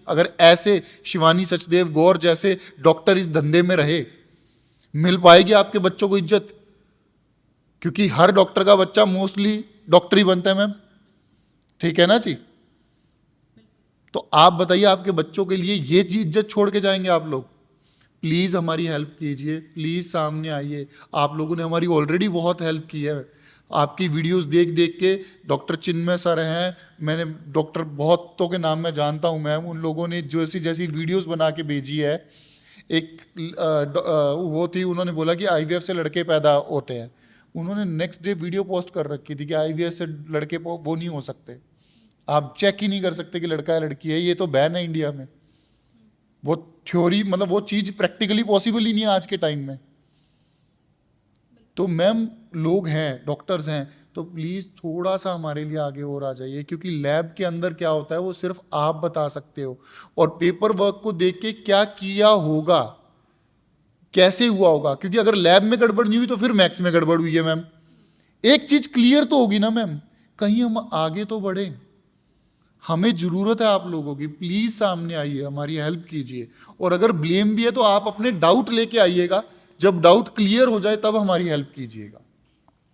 अगर ऐसे शिवानी सचदेव गौर जैसे डॉक्टर इस धंधे में रहे, मिल पाएगी आपके बच्चों को इज्जत? क्योंकि हर डॉक्टर का बच्चा मोस्टली डॉक्टर ही बनता है मैम, ठीक है ना जी? तो आप बताइए, आपके बच्चों के लिए ये चीज इज्जत छोड़ के जाएंगे आप लोग? प्लीज हमारी हेल्प कीजिए, प्लीज सामने आइए। आप लोगों ने हमारी ऑलरेडी बहुत हेल्प की है। आपकी वीडियोस देख देख के डॉक्टर चिन्मय सर हैं, मैंने डॉक्टर बहुतों के नाम मैं जानता हूं मैम, उन लोगों ने जैसी जैसी वीडियोस बना के भेजी है। एक वो थी, उन्होंने बोला कि आईवीएफ से लड़के पैदा होते हैं, उन्होंने नेक्स्ट डे वीडियो पोस्ट कर रखी थी कि आईवीएफ से लड़के वो नहीं हो सकते, आप चेक ही नहीं कर सकते कि लड़का है लड़की है, ये तो बैन है इंडिया में। वो थ्योरी मतलब वो चीज प्रैक्टिकली पॉसिबल ही नहीं है आज के टाइम में। तो मैम लोग हैं, डॉक्टर्स हैं, तो प्लीज थोड़ा सा हमारे लिए आगे और आ जाइए, क्योंकि लैब के अंदर क्या होता है वो सिर्फ आप बता सकते हो। और पेपर वर्क को देख के क्या किया होगा, कैसे हुआ होगा, क्योंकि अगर लैब में गड़बड़ नहीं हुई तो फिर मैथ्स में गड़बड़ हुई है मैम। एक चीज क्लियर तो होगी ना मैम, कहीं हम आगे तो बढ़े। हमें जरूरत है आप लोगों की, प्लीज सामने आइए, हमारी हेल्प कीजिए। और अगर ब्लेम भी है तो आप अपने डाउट लेके आइएगा, जब डाउट क्लियर हो जाए तब हमारी हेल्प कीजिएगा।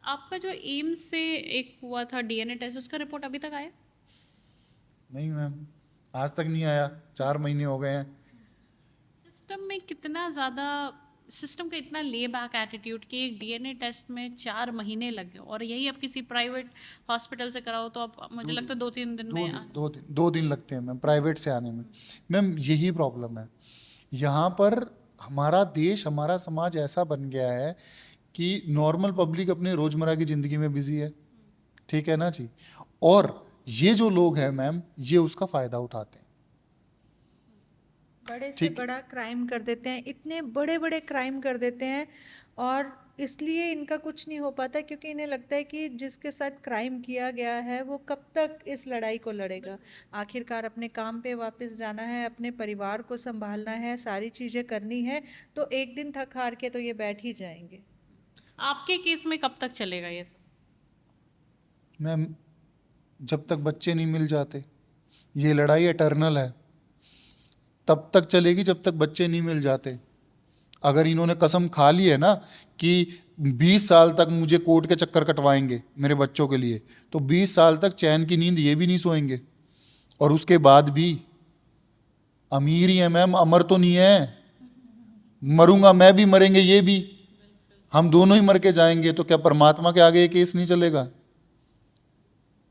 आपका जो एम्स से एक हुआ था डीएनए टेस्ट, उसका रिपोर्ट अभी तक आया? नहीं मैम, आज तक नहीं आया, 4 महीने हो गए हैं। सिस्टम में कितना ज़्यादा, सिस्टम का इतना ले बैक एटीट्यूड कि एक डीएनए टेस्ट में 4 महीने लगे, और यही आप किसी प्राइवेट हॉस्पिटल से कराओ तो आप, मुझे लगता है 2-3 दिन में दो दिन लगते हैं मैम प्राइवेट से आने में। मैम यही प्रॉब्लम है यहाँ पर। हमारा देश, हमारा समाज ऐसा बन गया है कि नॉर्मल पब्लिक अपने रोजमर्रा की जिंदगी में बिजी है, ठीक है ना जी? और ये जो लोग हैं मैम, ये उसका फायदा उठाते हैं। बड़े से ठीक, बड़ा क्राइम कर देते हैं, इतने बड़े बड़े क्राइम कर देते हैं, और इसलिए इनका कुछ नहीं हो पाता, क्योंकि इन्हें लगता है कि जिसके साथ क्राइम किया गया है वो कब तक इस लड़ाई को लड़ेगा। आखिरकार अपने काम पे वापस जाना है, अपने परिवार को संभालना है, सारी चीज़ें करनी है, तो एक दिन थक हार के तो ये बैठ ही जाएंगे। आपके केस में कब तक चलेगा ये सब? मैम जब तक बच्चे नहीं मिल जाते, ये लड़ाई एटर्नल है, तब तक चलेगी जब तक बच्चे नहीं मिल जाते। अगर इन्होंने कसम खा ली है ना कि 20 साल तक मुझे कोर्ट के चक्कर कटवाएंगे मेरे बच्चों के लिए, तो 20 साल तक चैन की नींद ये भी नहीं सोएंगे। और उसके बाद भी अमीर ही है मैम, अमर तो नहीं है। मरूंगा मैं भी, मरेंगे ये भी, हम दोनों ही मर के जाएंगे। तो क्या परमात्मा के आगे ये केस नहीं चलेगा?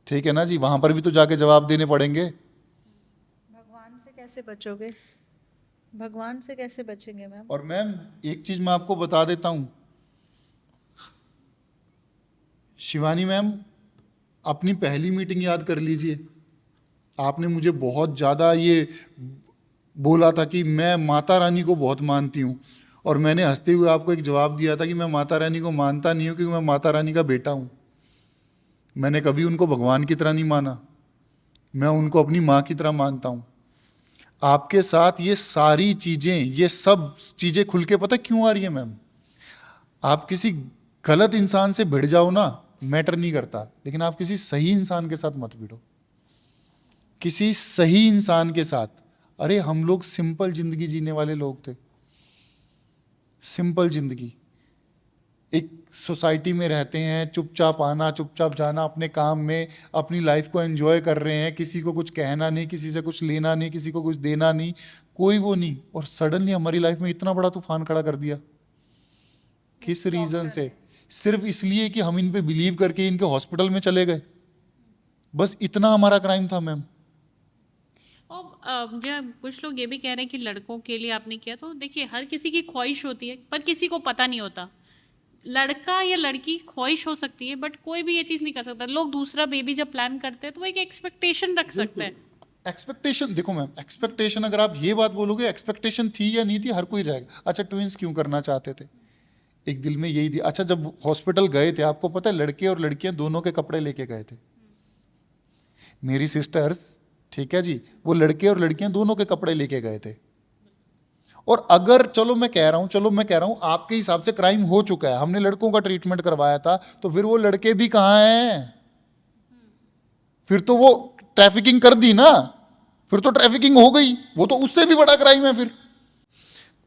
ठीक है ना जी, वहां पर भी तो जाके जवाब देने पड़ेंगे। भगवान से कैसे बचोगे? भगवान से कैसे बचेंगे मैम? और मैम एक चीज मैं आपको बता देता हूं, शिवानी मैम, अपनी पहली मीटिंग याद कर लीजिए। आपने मुझे बहुत ज़्यादा ये बोला था कि मैं माता रानी को बहुत मानती हूँ, और मैंने हंसते हुए आपको एक जवाब दिया था कि मैं माता रानी को मानता नहीं हूँ, क्योंकि मैं माता रानी का बेटा हूँ। मैंने कभी उनको भगवान की तरह नहीं माना, मैं उनको अपनी माँ की तरह मानता हूँ। आपके साथ ये सारी चीज़ें, ये सब चीज़ें खुल के पता क्यों आ रही है मैम? आप किसी गलत इंसान से भिड़ जाओ ना, मैटर नहीं करता, लेकिन आप किसी सही इंसान के साथ मत भिड़ो, किसी सही इंसान के साथ। अरे हम लोग सिंपल जिंदगी जीने वाले लोग थे, सिंपल जिंदगी। एक सोसाइटी में रहते हैं, चुपचाप आना चुपचाप जाना, अपने काम में अपनी लाइफ को एंजॉय कर रहे हैं, किसी को कुछ कहना नहीं, किसी से कुछ लेना नहीं, किसी को कुछ देना नहीं, कोई वो नहीं। और सडनली हमारी लाइफ में इतना बड़ा तूफान खड़ा कर दिया। किस रीजन से? सिर्फ इसलिए कि हम इन पे बिलीव करके इनके हॉस्पिटल में चले गए, बस इतना हमारा क्राइम था मैम। और जब कुछ लोग ये भी कह रहे हैं कि लड़कों के लिए आपने किया, तो देखिए हर किसी की ख्वाहिश होती है, पर किसी को पता नहीं होता। लड़का या लड़की ख्वाहिश हो सकती है, बट कोई भी ये चीज़ नहीं कर सकता। लोग दूसरा बेबी जब प्लान करते हैं तो वो एक एक्सपेक्टेशन रख सकते हैं। एक्सपेक्टेशन देखो मैम, एक्सपेक्टेशन अगर आप ये बात बोलोगे एक्सपेक्टेशन थी या नहीं थी, हर कोई रहेगा। अच्छा ट्विंस क्यों करना चाहते थे? एक दिल में यही थी। अच्छा जब हॉस्पिटल गए थे, आपको पता है लड़के और लड़कियां दोनों के कपड़े लेके गए थे। मेरी सिस्टर्स, ठीक है जी, वो लड़के और लड़कियां दोनों के कपड़े लेके गए थे। और अगर चलो मैं कह रहा हूं आपके हिसाब से क्राइम हो चुका है, हमने लड़कों का ट्रीटमेंट करवाया था, तो फिर वो लड़के भी कहां हैं? फिर तो वो ट्रैफिकिंग कर दी ना, फिर तो ट्रैफिकिंग हो गई, वो तो उससे भी बड़ा क्राइम है फिर।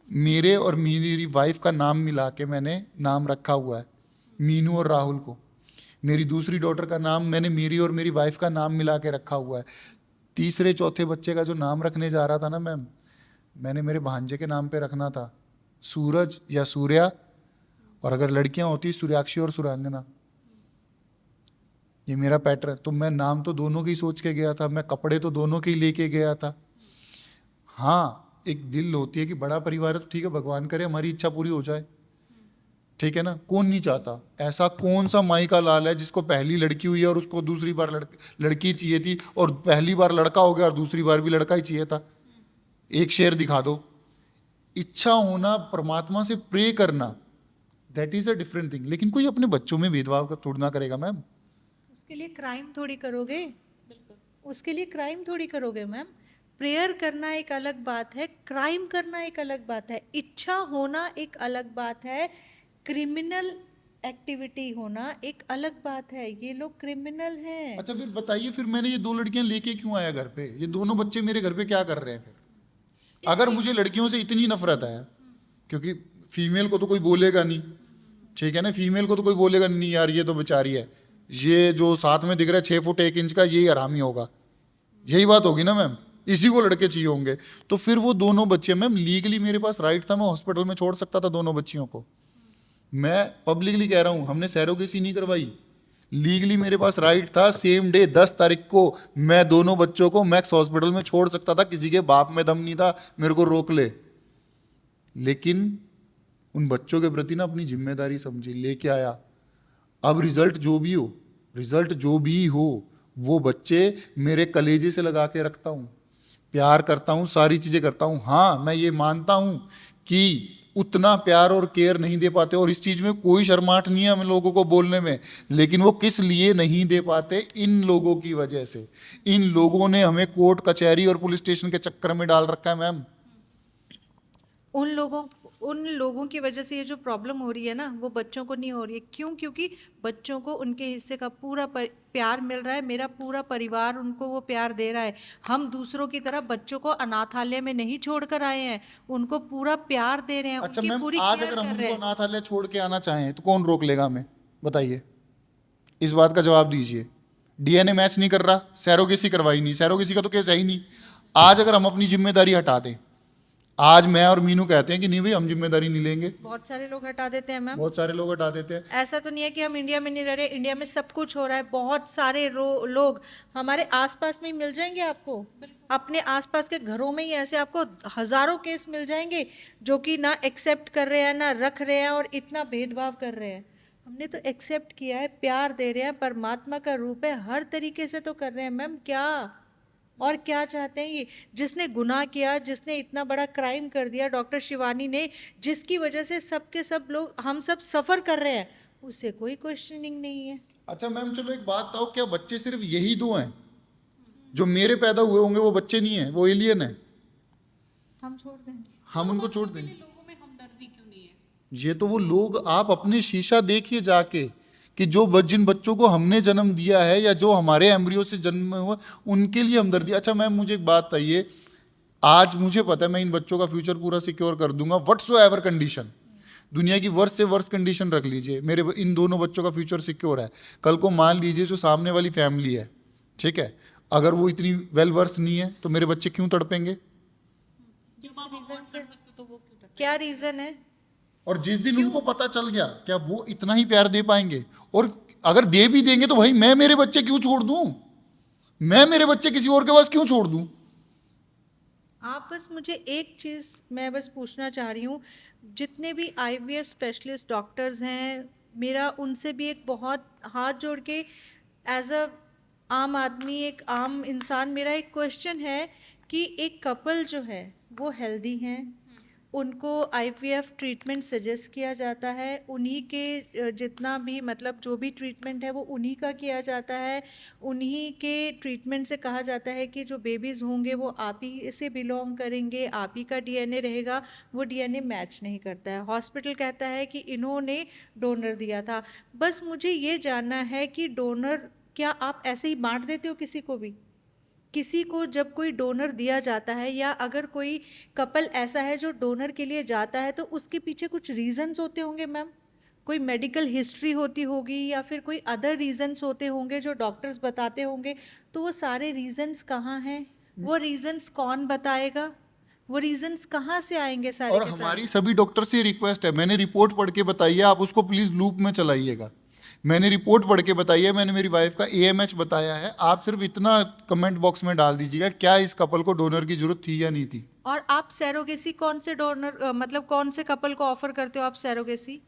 मेरे और मेरी वाइफ का नाम मिला के मैंने नाम रखा हुआ है मीनू और राहुल को। मेरी दूसरी डॉटर का नाम मैंने मेरी और मेरी वाइफ का नाम मिला के रखा हुआ है। तीसरे चौथे बच्चे का जो नाम रखने जा रहा था ना मैम, मैंने मेरे भांजे के नाम पे रखना था सूरज या सूर्या, और अगर लड़कियां होती सूर्याक्षी और सुरांगना। ये मेरा पैटर्न। तो मैं नाम तो दोनों की सोच के गया था, मैं कपड़े तो दोनों के ही लेके गया था। हाँ, एक दिल होती है कि बड़ा परिवार है तो ठीक है, भगवान करे हमारी इच्छा पूरी हो जाए, ठीक है ना। कौन नहीं चाहता, ऐसा कौन सा माई का लाल है जिसको पहली लड़की हुई है और उसको दूसरी बार लड़की चाहिए थी, और पहली बार लड़का हो गया और दूसरी बार भी लड़का ही चाहिए था। एक शेर दिखा दो। इच्छा होना, परमात्मा से प्रे करना, that is a different thing. लेकिन कोई अपने बच्चों में भेदभाव का थोड़ा ना करेगा मैम। उसके लिए क्राइम थोड़ी करोगे, उसके लिए क्राइम थोड़ी करोगे मैम। प्रेयर करना एक अलग बात है, क्राइम करना एक अलग बात है, इच्छा होना एक अलग बात है, क्रिमिनल एक्टिविटी होना एक अलग बात है। ये लोग क्रिमिनल हैं। अच्छा फिर बताइए, फिर मैंने ये 2 लड़कियां लेके क्यों आया घर पे? ये दोनों बच्चे मेरे घर पे क्या कर रहे हैं फिर? अगर मुझे लड़कियों से इतनी नफरत है, क्योंकि फीमेल को तो कोई बोलेगा नहीं, ठीक है ना, फीमेल को तो कोई बोलेगा नहीं यार ये तो बेचारी है, ये जो साथ में दिख रहा है 6 फुट 1 इंच का, यही हरामी होगा, यही बात होगी ना मैम, इसी को लड़के चाहिए होंगे। तो फिर वो दोनों बच्चे, मैम लीगली मेरे पास राइट था, मैं हॉस्पिटल में छोड़ सकता था दोनों बच्चियों को। मैं पब्लिकली कह रहा हूं, हमने सैरोगेसी नहीं करवाई, लीगली मेरे पास राइट था। सेम डे 10 तारीख को मैं दोनों बच्चों को मैक्स हॉस्पिटल में छोड़ सकता था, किसी के बाप में दम नहीं था मेरे को रोक ले। लेकिन उन बच्चों के प्रति ना अपनी जिम्मेदारी समझी, लेके आया। अब रिजल्ट जो भी हो, रिजल्ट जो भी हो, वो बच्चे मेरे कलेजे से लगा के रखता हूँ, प्यार करता हूँ, सारी चीज़ें करता हूँ। हाँ, मैं ये मानता हूँ कि उतना प्यार और केयर नहीं दे पाते, और इस चीज़ में कोई शर्माहट नहीं है हम लोगों को बोलने में। लेकिन वो किस लिए नहीं दे पाते? इन लोगों की वजह से। इन लोगों ने हमें कोर्ट कचहरी और पुलिस स्टेशन के चक्कर में डाल रखा है मैम। उन लोगों की वजह से ये जो प्रॉब्लम हो रही है ना, वो बच्चों को नहीं हो रही है। क्यों? क्योंकि बच्चों को उनके हिस्से का पूरा प्यार मिल रहा है, मेरा पूरा परिवार उनको वो प्यार दे रहा है। हम दूसरों की तरह बच्चों को अनाथालय में नहीं छोड़कर आए हैं, उनको पूरा प्यार दे रहे हैं, अच्छा उनकी मैम, पूरी आज केयर अगर हम कर रहे उनको हैं। अनाथालय छोड़ के आना चाहें तो कौन रोक लेगा हमें? बताइए, इस बात का जवाब दीजिए। डीएनए मैच नहीं कर रहा, सैरोगेसी करवाई नहीं, सैरोगेसी का तो केस है ही नहीं। आज अगर हम अपनी जिम्मेदारी हटा दें, आज मैं और मीनू कहते हैं कि नहीं भाई हम जिम्मेदारी नहीं लेंगे, बहुत सारे लोग हटा देते हैं मैम। बहुत सारे लोग हटा देते हैं। ऐसा तो नहीं है कि हम इंडिया में नहीं रह रहे, इंडिया में सब कुछ हो रहा है। बहुत सारे लोग हमारे आसपास में ही मिल जाएंगे आपको, अपने आसपास के घरों में ही ऐसे आपको हजारों केस मिल जाएंगे जो कि ना एक्सेप्ट कर रहे हैं, ना रख रहे हैं, और इतना भेदभाव कर रहे हैं। हमने तो एक्सेप्ट किया है, प्यार दे रहे हैं, परमात्मा का रूप है, हर तरीके से तो कर रहे हैं मैम। क्या और क्या चाहते हैं ये? जिसने गुनाह किया, जिसने इतना बड़ा क्राइम कर दिया, डॉक्टर शिवानी ने, जिसकी वजह से सब के सब लोग, हम सब सफ़र कर रहे हैं, उससे कोई क्वेश्चनिंग नहीं है। अच्छा मैम, चलो एक बात बताओ, क्या बच्चे सिर्फ यही 2 हैं? जो मेरे पैदा हुए होंगे वो बच्चे नहीं है, वो एलियन है, हम छोड़ देंगे। हम उनको छोड़ बच्चों के देंगे? लिए लोगों में हमदर्दी क्यों नहीं है? ये तो वो लोग, आप अपने शीशा देखिए जाके कि जिन बच्चों को हमने जन्म दिया है या जो हमारे एम्ब्रियो से जन्म हुआ, उनके लिए हमदर्दी। अच्छा मैम, मुझे एक बात बताइए, आज मुझे पता है मैं इन बच्चों का फ्यूचर पूरा सिक्योर कर दूंगा, व्हाट्सोएवर कंडीशन, दुनिया की वर्स्ट से वर्स्ट कंडीशन रख लीजिए, मेरे इन दोनों बच्चों का फ्यूचर सिक्योर है। कल को मान लीजिए जो सामने वाली फैमिली है, ठीक है, अगर वो इतनी वेल वर्स नहीं है तो मेरे बच्चे क्यों तड़पेंगे? जब आप अफोर्ड कर सकते हो तो वो क्यों करते क्या रीज़न है? और जिस दिन उनको पता चल गया, क्या वो इतना ही प्यार दे पाएंगे? और अगर दे भी देंगे तो भाई मैं मेरे बच्चे क्यों छोड़ दूं? मैं मेरे बच्चे किसी और के पास क्यों छोड़ दूं? आप बस मुझे एक चीज़ मैं बस पूछना चाह रही हूँ, जितने भी आईवीएफ स्पेशलिस्ट डॉक्टर्स हैं, मेरा उनसे भी एक बहुत हाथ जोड़ के एज अ आम आदमी, एक आम इंसान, मेरा एक क्वेश्चन है कि एक कपल जो है वो हेल्दी हैं, उनको आईवीएफ ट्रीटमेंट सजेस्ट किया जाता है, उन्हीं के जितना भी मतलब जो भी ट्रीटमेंट है वो उन्हीं का किया जाता है, उन्हीं के ट्रीटमेंट से कहा जाता है कि जो बेबीज़ होंगे वो आप ही से बिलोंग करेंगे, आप ही का डीएनए रहेगा। वो डीएनए मैच नहीं करता है, हॉस्पिटल कहता है कि इन्होंने डोनर दिया था। बस मुझे ये जानना है कि डोनर क्या आप ऐसे ही बांट देते हो किसी को भी? किसी को जब कोई डोनर दिया जाता है या अगर कोई कपल ऐसा है जो डोनर के लिए जाता है तो उसके पीछे कुछ रीजंस होते होंगे मैम, कोई मेडिकल हिस्ट्री होती होगी या फिर कोई अदर रीजंस होते होंगे जो डॉक्टर्स बताते होंगे, तो वो सारे रीजंस कहाँ हैं, वो रीजंस कौन बताएगा, वो रीजंस कहाँ से आएंगे सारे और के सारे? हमारी सभी डॉक्टर से रिक्वेस्ट है, मैंने रिपोर्ट पढ़ के बताई है, आप उसको प्लीज लूप में चलाइएगा। मैंने रिपोर्ट पढ़ के बताई है, मैंने मेरी वाइफ का AMH बताया है, आप सिर्फ इतना कमेंट बॉक्स में डाल दीजिएगा क्या इस कपल को डोनर की जरूरत थी या नहीं थी। और आप सैरोगेसी कौन से डोनर मतलब कौन से कपल को ऑफर करते हो आप सैरोगेसी?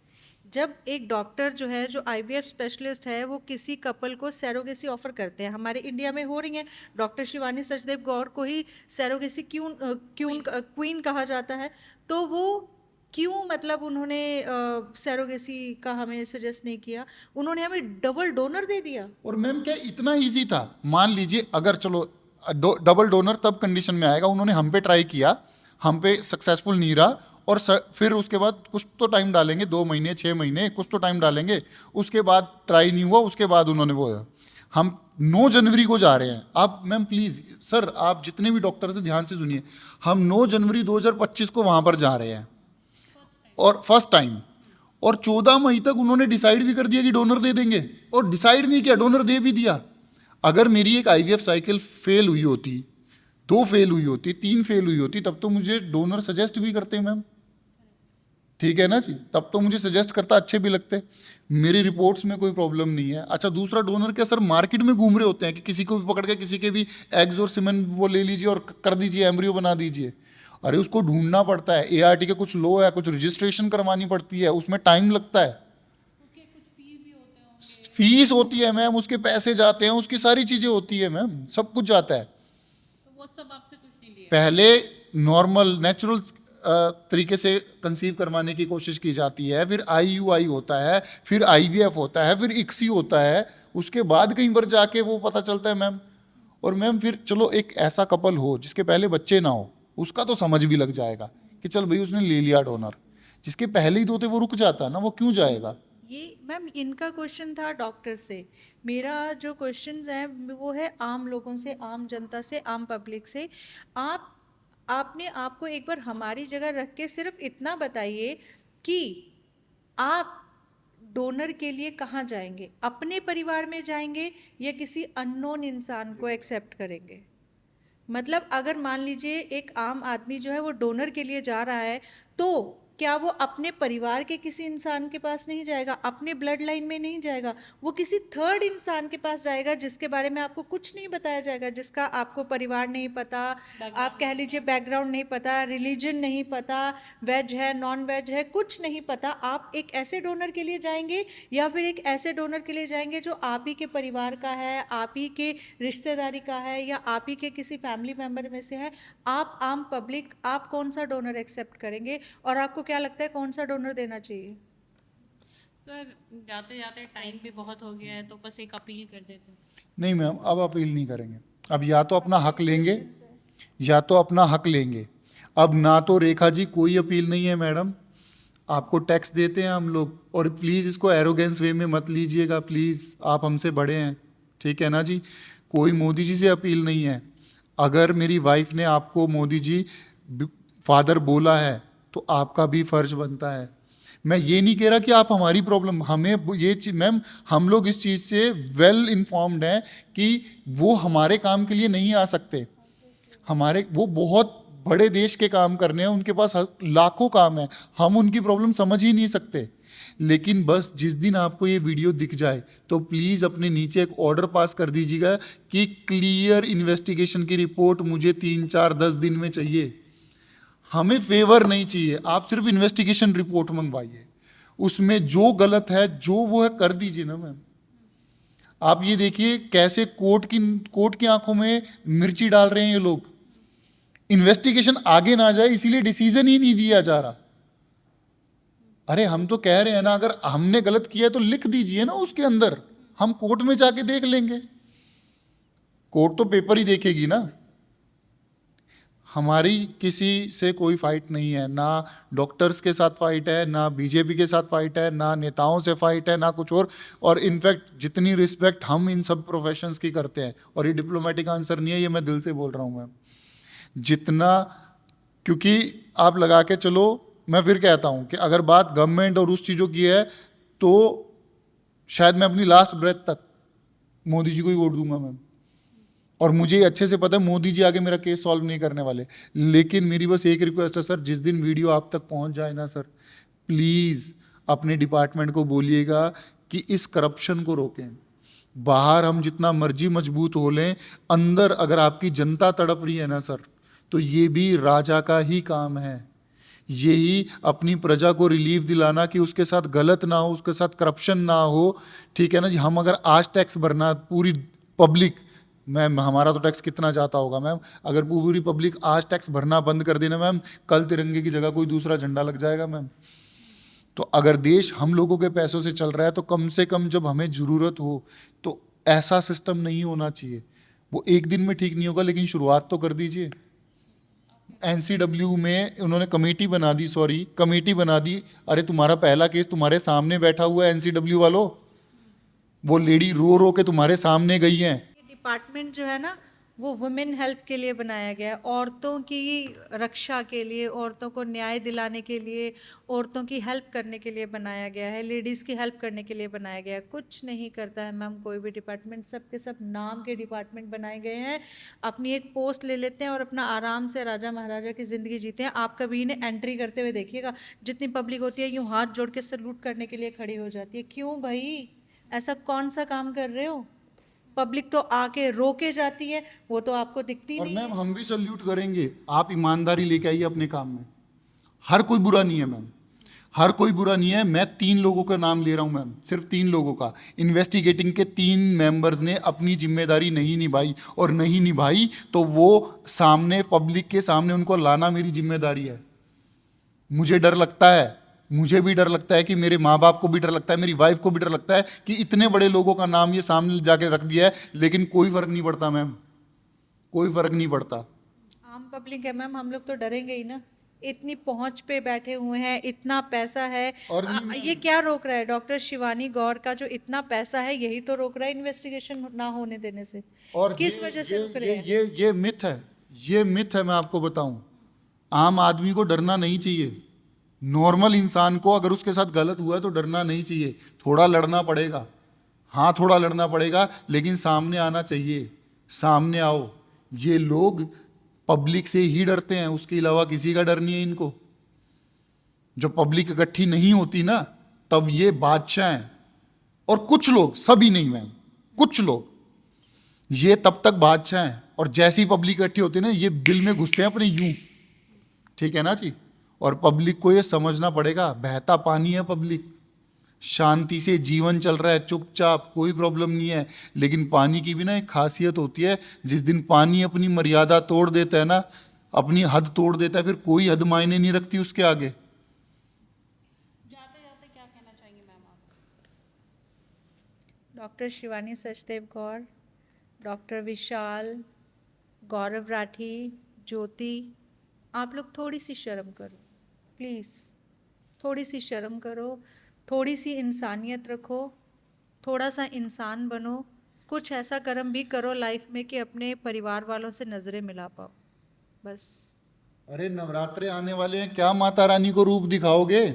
जब एक डॉक्टर जो है जो IVF स्पेशलिस्ट है वो किसी कपल को सैरोगेसी ऑफर करते हैं, हमारे इंडिया में हो रही है, डॉक्टर शिवानी सचदेव गौर को ही सैरोगेसी क्वीन कहा जाता है, तो वो क्यों मतलब उन्होंने सैरोगेसी का हमें सजेस्ट नहीं किया, उन्होंने हमें डबल डोनर दे दिया। और मैम क्या इतना इजी था? मान लीजिए अगर चलो डबल डोनर तब कंडीशन में आएगा, उन्होंने हम पे ट्राई किया, हम पे सक्सेसफुल नहीं रहा, और फिर उसके बाद कुछ तो टाइम डालेंगे, 2 महीने 6 महीने कुछ तो टाइम डालेंगे, उसके बाद ट्राई नहीं हुआ, उसके बाद उन्होंने वो हम 9 जनवरी को जा रहे हैं। आप मैम प्लीज़ सर, आप जितने भी डॉक्टर से ध्यान से सुनिए, हम 9 जनवरी 2025 को वहाँ पर जा रहे हैं और फर्स्ट टाइम, और 14 मई तक उन्होंने डिसाइड भी कर दिया कि डोनर दे देंगे, और डिसाइड नहीं किया, डोनर दे भी दिया। अगर मेरी एक IVF साइकिल फेल हुई होती, 2 फेल हुई होती, 3 फेल हुई होती, तब तो मुझे डोनर सजेस्ट भी करते मैम, ठीक है ना जी, तब तो मुझे सजेस्ट करता, अच्छे भी लगते, मेरी रिपोर्ट्स में कोई प्रॉब्लम नहीं है। अच्छा दूसरा, डोनर क्या सर मार्केट में घूम रहे होते हैं कि किसी को भी पकड़ के किसी के भी एग्स और सीमेन वो ले लीजिए और कर दीजिए, एम्ब्रियो बना दीजिए। अरे उसको ढूंढना पड़ता है, ART के कुछ लो है, कुछ रजिस्ट्रेशन करवानी पड़ती है, उसमें टाइम लगता है, उसके कुछ फीस भी होते हैं, फीस होती है मैम, उसके पैसे जाते हैं, उसकी सारी चीज़ें होती है मैम, सब कुछ जाता है। तो वो सब आपसे कुछ नहीं लिया। पहले नॉर्मल नेचुरल तरीके से कंसीव करवाने की कोशिश की जाती है, फिर IUI होता है, फिर IVF होता है, फिर ICSI होता है, उसके बाद कहीं पर जाके वो पता चलता है मैम। और मैम फिर चलो एक ऐसा कपल हो जिसके पहले बच्चे ना हो, उसका तो समझ भी लग जाएगा कि चल भाई उसने ले लिया डोनर, जिसके पहले ही 2 थे वो रुक जाता है ना, वो क्यों जाएगा? ये मैम इनका क्वेश्चन था डॉक्टर से, मेरा जो क्वेश्चन है वो है आम लोगों से, आम जनता से, आम पब्लिक से। आपने आपको एक बार हमारी जगह रख के सिर्फ इतना बताइए कि आप डोनर के लिए कहाँ जाएंगे, अपने परिवार में जाएंगे या किसी अननोन इंसान को एक्सेप्ट करेंगे? मतलब अगर मान लीजिए एक आम आदमी जो है वो डोनर के लिए जा रहा है, तो क्या वो अपने परिवार के किसी इंसान के पास नहीं जाएगा, अपने ब्लड लाइन में नहीं जाएगा, वो किसी थर्ड इंसान के पास जाएगा जिसके बारे में आपको कुछ नहीं बताया जाएगा, जिसका आपको परिवार नहीं पता, आप कह लीजिए बैकग्राउंड नहीं पता, रिलीजन नहीं पता, वेज है नॉन वेज है कुछ नहीं पता। आप एक ऐसे डोनर के लिए जाएंगे या फिर एक ऐसे डोनर के लिए जाएंगे जो आप ही के परिवार का है, आप ही के रिश्तेदारी का है या आप ही के किसी फैमिली मेम्बर में से है? आप आम पब्लिक, आप कौन सा डोनर एक्सेप्ट करेंगे और आपको क्या लगता है कौन सा डोनर देना चाहिए? सर जाते जाते टाइम भी बहुत हो गया है, तो बस एक अपील कर देते हैं। नहीं मैम, अब अपील नहीं करेंगे, अब या तो अपना हक लेंगे या तो अपना हक लेंगे। अब ना तो रेखा जी कोई अपील नहीं है मैडम, आपको टैक्स देते हैं हम लोग, और प्लीज़ इसको एरोगेंस वे में मत लीजिएगा प्लीज़, आप हमसे बड़े हैं, ठीक है ना जी। कोई मोदी जी से अपील नहीं है, अगर मेरी वाइफ ने आपको मोदी जी फादर बोला है तो आपका भी फर्ज बनता है। मैं ये नहीं कह रहा कि आप हमारी प्रॉब्लम, हमें ये मैम हम लोग इस चीज़ से वेल इन्फॉर्म्ड हैं कि वो हमारे काम के लिए नहीं आ सकते, हमारे वो बहुत बड़े देश के काम करने हैं, उनके पास लाखों काम है, हम उनकी प्रॉब्लम समझ ही नहीं सकते। लेकिन बस जिस दिन आपको ये वीडियो दिख जाए तो प्लीज़ अपने नीचे एक ऑर्डर पास कर दीजिएगा कि क्लियर इन्वेस्टिगेशन की रिपोर्ट मुझे 3-4-10 दिन में चाहिए, हमें फेवर नहीं चाहिए, आप सिर्फ इन्वेस्टिगेशन रिपोर्ट मंगवाइए, उसमें जो गलत है जो वो है कर दीजिए ना मैम। आप ये देखिए कैसे कोर्ट की आंखों में मिर्ची डाल रहे हैं ये लोग, इन्वेस्टिगेशन आगे ना जाए इसीलिए डिसीजन ही नहीं दिया जा रहा। अरे हम तो कह रहे हैं ना, अगर हमने गलत किया तो लिख दीजिए ना उसके अंदर, हम कोर्ट में जाके देख लेंगे, कोर्ट तो पेपर ही देखेगी ना। हमारी किसी से कोई फाइट नहीं है, ना डॉक्टर्स के साथ फाइट है, ना बीजेपी के साथ फाइट है, ना नेताओं से फाइट है, ना कुछ और इनफैक्ट जितनी रिस्पेक्ट हम इन सब प्रोफेशंस की करते हैं, और ये डिप्लोमेटिक आंसर नहीं है, ये मैं दिल से बोल रहा हूँ मैम, जितना, क्योंकि आप लगा के चलो, मैं फिर कहता हूँ कि अगर बात गवर्नमेंट और उस चीज़ों की है तो शायद मैं अपनी लास्ट ब्रेथ तक मोदी जी को ही वोट दूंगा मैम, और मुझे अच्छे से पता है मोदी जी आगे मेरा केस सॉल्व नहीं करने वाले। लेकिन मेरी बस एक रिक्वेस्ट है सर, जिस दिन वीडियो आप तक पहुंच जाए ना सर, प्लीज़ अपने डिपार्टमेंट को बोलिएगा कि इस करप्शन को रोकें। बाहर हम जितना मर्जी मजबूत हो लें, अंदर अगर आपकी जनता तड़प रही है ना सर, तो ये भी राजा का ही काम है, यही अपनी प्रजा को रिलीफ दिलाना कि उसके साथ गलत ना हो, उसके साथ करप्शन ना हो, ठीक है ना जी। हम अगर आज टैक्स भरना, पूरी पब्लिक, मैम हमारा तो टैक्स कितना जाता होगा मैम, अगर पूरी पब्लिक आज टैक्स भरना बंद कर देना मैम, कल तिरंगे की जगह कोई दूसरा झंडा लग जाएगा मैम। तो अगर देश हम लोगों के पैसों से चल रहा है तो कम से कम जब हमें ज़रूरत हो तो ऐसा सिस्टम नहीं होना चाहिए। वो एक दिन में ठीक नहीं होगा, लेकिन शुरुआत तो कर दीजिए। एनसीडब्ल्यू में उन्होंने कमेटी बना दी, कमेटी बना दी। अरे तुम्हारा पहला केस तुम्हारे सामने बैठा हुआ है एनसीडब्ल्यू वालों, वो लेडी रो रो के तुम्हारे सामने गई हैं। ये डिपार्टमेंट जो है ना, वो वुमेन हेल्प के लिए बनाया गया है, औरतों की रक्षा के लिए, औरतों को न्याय दिलाने के लिए, औरतों की हेल्प करने के लिए बनाया गया है, लेडीज़ की हेल्प करने के लिए बनाया गया है। कुछ नहीं करता है मैम कोई भी डिपार्टमेंट, सब के सब नाम के डिपार्टमेंट बनाए गए हैं। अपनी एक पोस्ट ले लेते हैं और अपना आराम से राजा महाराजा की ज़िंदगी जीते हैं। आप कभी इन्हें एंट्री करते हुए देखिएगा, जितनी पब्लिक होती है यूँ हाथ जोड़ के सल्यूट करने के लिए खड़ी हो जाती है। क्यों भाई, ऐसा कौन सा काम कर रहे हो? पब्लिक तो आके रो के जाती है, वो तो आपको दिखती और नहीं मैम है। हम भी सल्यूट करेंगे, आप ईमानदारी लेके आइए अपने काम में। हर कोई बुरा नहीं है मैम, हर कोई बुरा नहीं है। मैं 3 लोगों का नाम ले रहा हूं मैम, सिर्फ 3 लोगों का। इन्वेस्टिगेटिंग के 3 मेंबर्स ने अपनी जिम्मेदारी नहीं निभाई, और नहीं निभाई तो वो सामने, पब्लिक के सामने उनको लाना मेरी जिम्मेदारी है। मुझे डर लगता है, मुझे भी डर लगता है कि मेरे माँ बाप को भी डर लगता है, मेरी वाइफ को भी डर लगता है कि इतने बड़े लोगों का नाम ये सामने जाके रख दिया है, लेकिन कोई फर्क नहीं पड़ता मैम, कोई फर्क नहीं पड़ता। आम पब्लिक है मैम, हम लोग तो डरेंगे ही ना। इतनी पहुंच पे बैठे हुए हैं, इतना पैसा है। और नहीं ये क्या रोक रहा है? डॉक्टर शिवानी गौर का जो इतना पैसा है, यही तो रोक रहा है इन्वेस्टिगेशन ना होने देने से। और किस वजह से रुक रहे हैं? ये मिथ है, ये मिथ है। मैं आपको बताऊं, आम आदमी को डरना नहीं चाहिए। नॉर्मल इंसान को अगर उसके साथ गलत हुआ है तो डरना नहीं चाहिए। थोड़ा लड़ना पड़ेगा, हाँ थोड़ा लड़ना पड़ेगा, लेकिन सामने आना चाहिए। सामने आओ। ये लोग पब्लिक से ही डरते हैं, उसके अलावा किसी का डर नहीं है इनको। जब पब्लिक इकट्ठी नहीं होती ना, तब ये बादशाह हैं। और कुछ लोग, सभी नहीं मैम, कुछ लोग ये तब तक बादशाह हैं, और जैसी पब्लिक इकट्ठी होती है ना, ये दिल में घुसते हैं अपने यूं, ठीक है ना जी। और पब्लिक को ये समझना पड़ेगा, बहता पानी है पब्लिक, शांति से जीवन चल रहा है, चुपचाप, कोई प्रॉब्लम नहीं है। लेकिन पानी की भी ना एक खासियत होती है, जिस दिन पानी अपनी मर्यादा तोड़ देता है ना, अपनी हद तोड़ देता है, फिर कोई हद मायने नहीं रखती उसके आगे। जाते जाते क्या कहना चाहेंगे मैम आप? डॉक्टर शिवानी सचदेव गौर, डॉक्टर विशाल, गौरव राठी, ज्योति, आप लोग थोड़ी सी शर्म करो प्लीज़, थोड़ी सी शर्म करो, थोड़ी सी इंसानियत रखो, थोड़ा सा इंसान बनो। कुछ ऐसा कर्म भी करो लाइफ में कि अपने परिवार वालों से नज़रें मिला पाओ, बस। अरे नवरात्रे आने वाले हैं, क्या माता रानी को रूप दिखाओगे?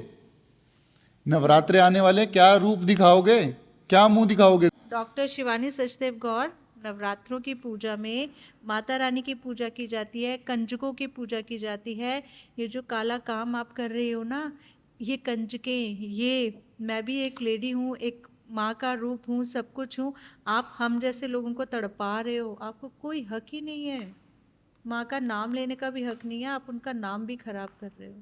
नवरात्रे आने वाले हैं, क्या रूप दिखाओगे, क्या मुंह दिखाओगे? डॉक्टर शिवानी सचदेव गौर, नवरात्रों की पूजा में माता रानी की पूजा की जाती है, कंजकों की पूजा की जाती है। ये जो काला काम आप कर रही हो ना, ये कंजकें, ये मैं भी एक लेडी हूँ, एक माँ का रूप हूँ, सब कुछ हूँ। आप हम जैसे लोगों को तड़पा रहे हो, आपको कोई हक ही नहीं है। माँ का नाम लेने का भी हक नहीं है, आप उनका नाम भी खराब कर रहे हो।